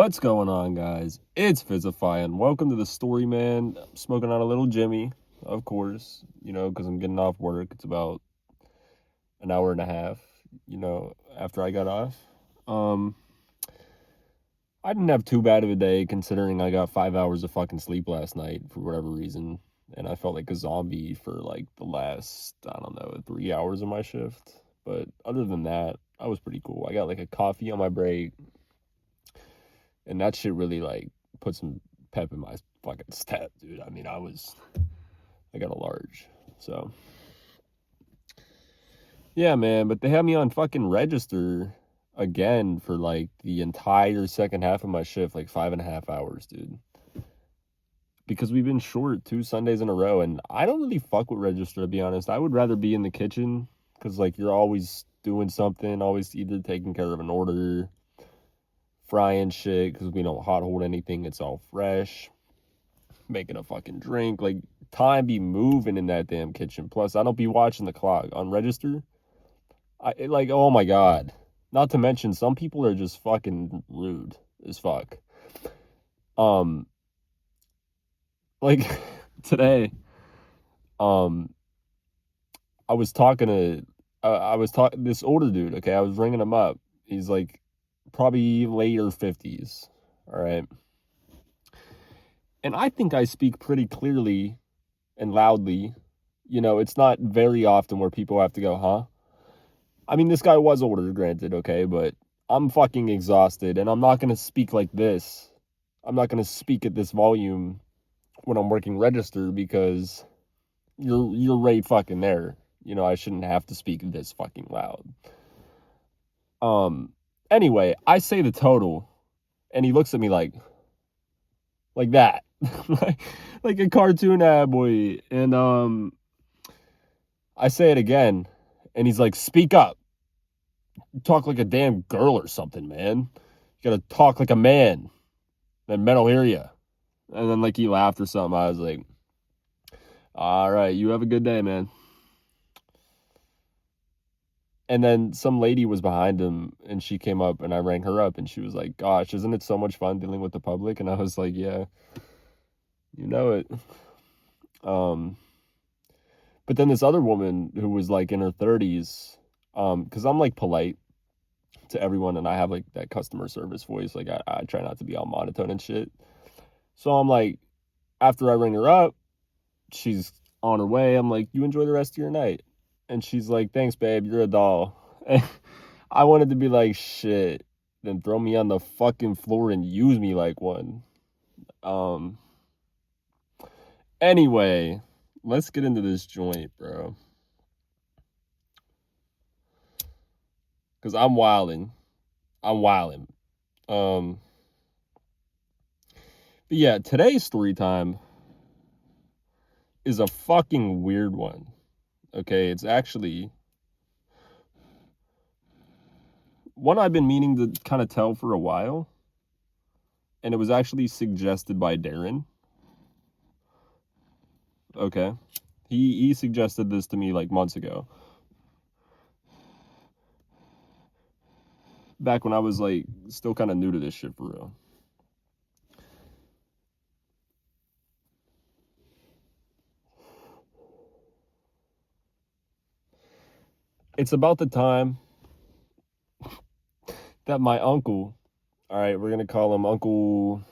What's going on, guys? It's Fizzify, and welcome to the story, man. I'm smoking on a little Jimmy, of course, because I'm getting off work. It's about an hour and a half, after I got off. Um, I didn't have too bad of a day considering I got 5 hours of fucking sleep last night for whatever reason, and I felt like a zombie for like the last, I don't know, 3 hours of my shift. But other than that, I was pretty cool. I got like a coffee on my break, and that shit really like put some pep in my fucking step, dude. I mean, I got a large, so yeah, man. But they had me on fucking register again for like the entire second half of my shift, like 5.5 hours, dude. Because we've been short 2 Sundays in a row, and I don't really fuck with register, to be honest. I would rather be in the kitchen because like you're always doing something, always either taking care of an order, frying shit because we don't hot hold anything. It's all fresh, making a fucking drink. Like, time be moving in that damn kitchen. Plus, I don't be watching the clock on register. Like, oh my god. Not to mention, some people are just fucking rude as fuck. Um, like today, um, I was talking to, I was talking this older dude. Okay, I was ringing him up. He's like probably later 50s. All right, and I think I speak pretty clearly and loudly. It's not very often where people have to go, huh? I mean, this guy was older, granted, okay, but I'm fucking exhausted, and I'm not gonna speak like this. I'm not gonna speak at this volume when I'm working register because you're right fucking there. I shouldn't have to speak this fucking loud. Um. Anyway, I say the total, and he looks at me like that, like a cartoon ad boy, and I say it again, and he's like, "Speak up." Talk like a damn girl or something, man. You gotta talk like a man. Then men will hear you. And then like he laughed or something. I was like, all right, you have a good day, man. And then some lady was behind him and she came up and I rang her up and she was like, gosh, isn't it so much fun dealing with the public? And I was like, yeah, you know it. Um, but then this other woman who was like in her 30s, because I'm like polite to everyone and I have like that customer service voice. Like I try not to be all monotone and shit. So I'm like, after I ring her up, she's on her way. I'm like, you enjoy the rest of your night. And she's like, thanks, babe. You're a doll. And I wanted to be like, shit. Then throw me on the fucking floor and use me like one. Um. Anyway, let's get into this joint, bro. Cause I'm wilding. I'm wilding. Um. But yeah, today's story time is a fucking weird one. Okay, it's actually one I've been meaning to kind of tell for a while, and it was actually suggested by Darren. Okay, he suggested this to me like months ago, back when I was like still kind of new to this shit for real. It's about the time that my uncle, all right, we're gonna call him Uncle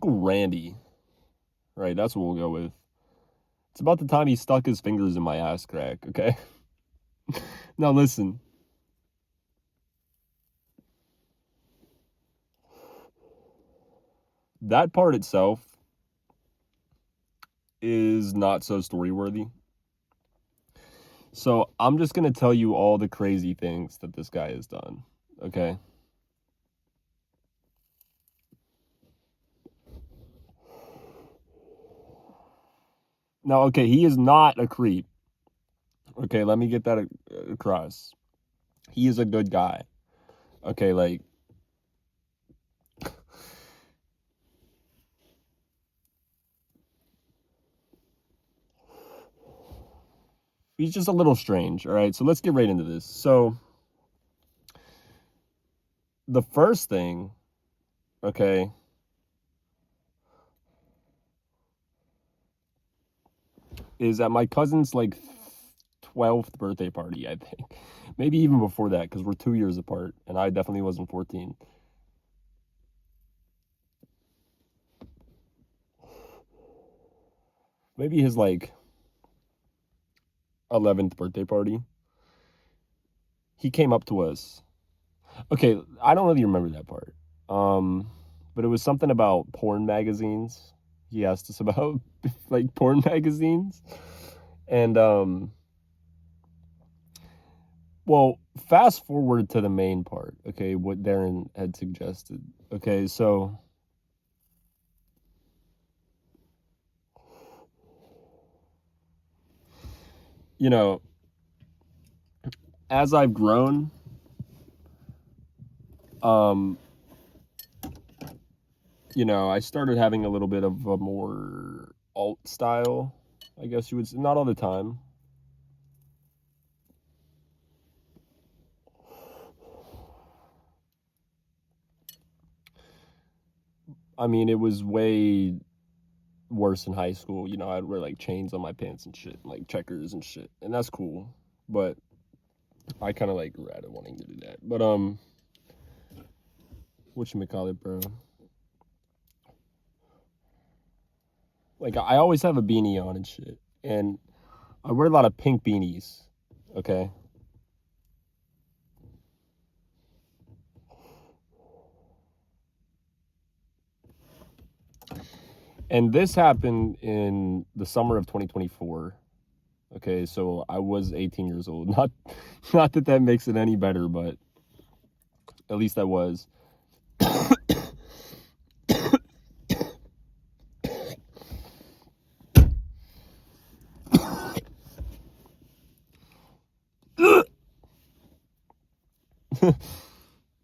Randy, right? That's what we'll go with. It's about the time he stuck his fingers in my ass crack. Okay, now listen. That part itself is not so story worthy. So I'm just gonna tell you all the crazy things that this guy has done. Okay. Now, okay, he is not a creep. Okay, let me get that across. He is a good guy. Okay, like he's just a little strange. All right, so let's get right into this. So the first thing, okay, is at my cousin's like 12th birthday party, I think. Maybe even before that, because we're 2 years apart, and I definitely wasn't 14. Maybe his like 11th birthday party. He came up to us. Okay, I don't really remember that part. But it was something about porn magazines. He asked us about like porn magazines. And well, fast forward to the main part, okay, what Darren had suggested. Okay, so you know, as I've grown, um, I started having a little bit of a more alt style, I guess you would say. Not all the time. I mean, it was way worse in high school. I'd wear like chains on my pants and shit, like checkers and shit, and that's cool. But I kind of like rather wanting to do that. But whatchamacallit, bro? Like I always have a beanie on and shit, and I wear a lot of pink beanies. Okay. And this happened in the summer of 2024. Okay, so I was 18 years old. Not that that makes it any better, but at least I was.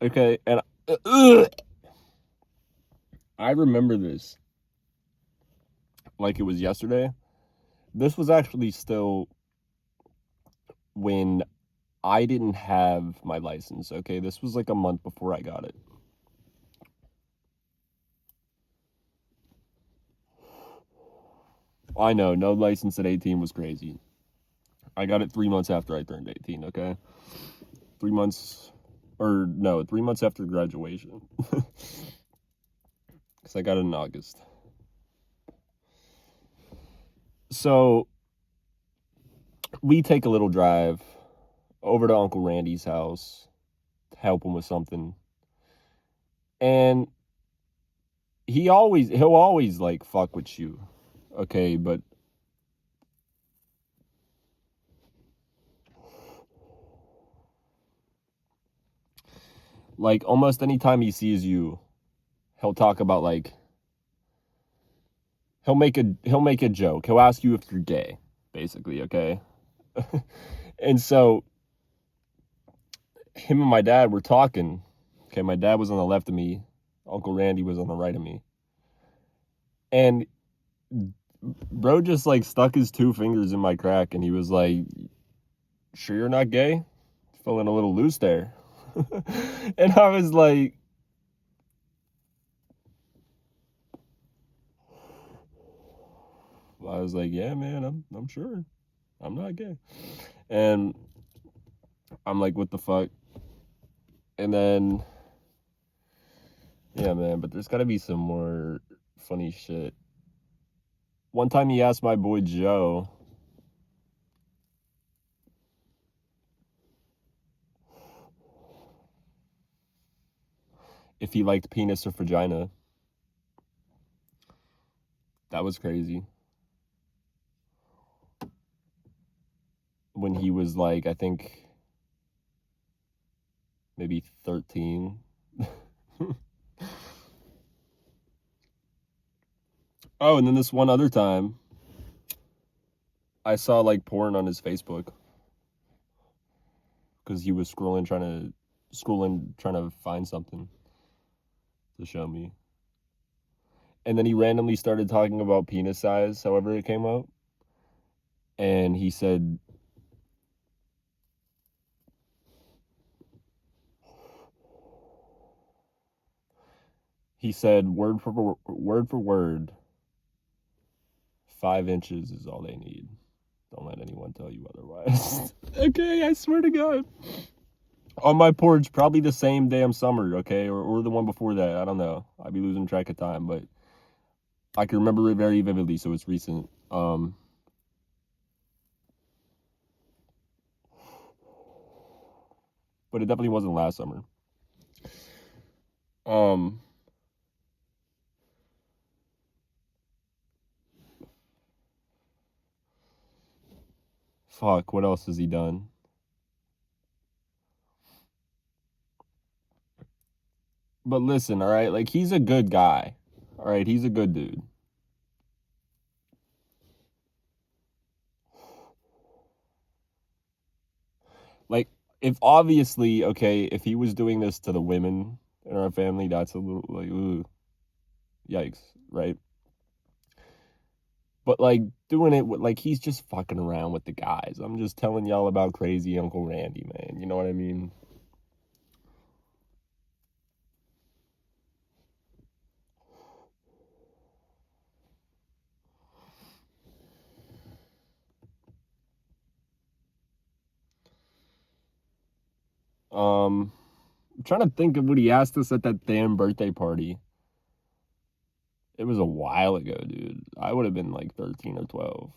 Okay, and I remember this like it was yesterday. This was actually still when I didn't have my license. Okay, this was like a month before I got it. I know, no license at 18 was crazy. I got it 3 months after I turned 18, okay? 3 months, or no, 3 months after graduation. Because I got it in August. So we take a little drive over to Uncle Randy's house to help him with something. And he'll always like fuck with you. Okay, but like almost anytime he sees you, he'll talk about like he'll make a joke. He'll ask you if you're gay, basically, okay? And so him and my dad were talking. Okay, my dad was on the left of me, Uncle Randy was on the right of me. And bro just like stuck his 2 fingers in my crack and he was like, "Sure you're not gay? Feeling a little loose there." And I was like, "Yeah, man, I'm sure. I'm not gay." And I'm like, "What the fuck?" And then yeah, man, but there's got to be some more funny shit. One time he asked my boy Joe if he liked penis or vagina. That was crazy. When he was like, I think maybe 13. Oh, and then this one other time, I saw like porn on his Facebook because he was scrolling trying to find something to show me. And then he randomly started talking about penis size, however it came out. And he said He said word for word, 5 inches is all they need. Don't let anyone tell you otherwise. Okay, I swear to God. On my porch, probably the same damn summer, okay? Or the one before that. I don't know. I'd be losing track of time, but I can remember it very vividly, so it's recent. But it definitely wasn't last summer. Fuck, what else has he done? But listen, all right, like he's a good guy. All right, he's a good dude. Like, if obviously, okay, if he was doing this to the women in our family, that's a little like, ooh, yikes, right? But like doing it with like he's just fucking around with the guys. I'm just telling y'all about crazy Uncle Randy, man. You know what I mean? I'm trying to think of what he asked us at that damn birthday party. It was a while ago, dude. I would have been like 13 or 12.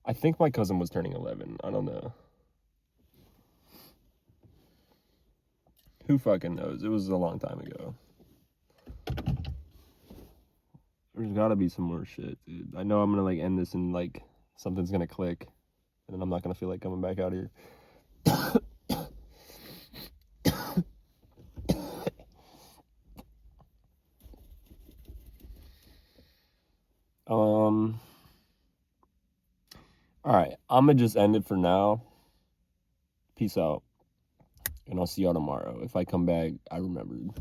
I think my cousin was turning 11. I don't know. Who fucking knows? It was a long time ago. There's gotta be some more shit, dude. I know I'm gonna like end this and like something's gonna click, and then I'm not gonna feel like coming back out here. All right, I'm gonna just end it for now. Peace out, and I'll see y'all tomorrow. If I come back, I remembered.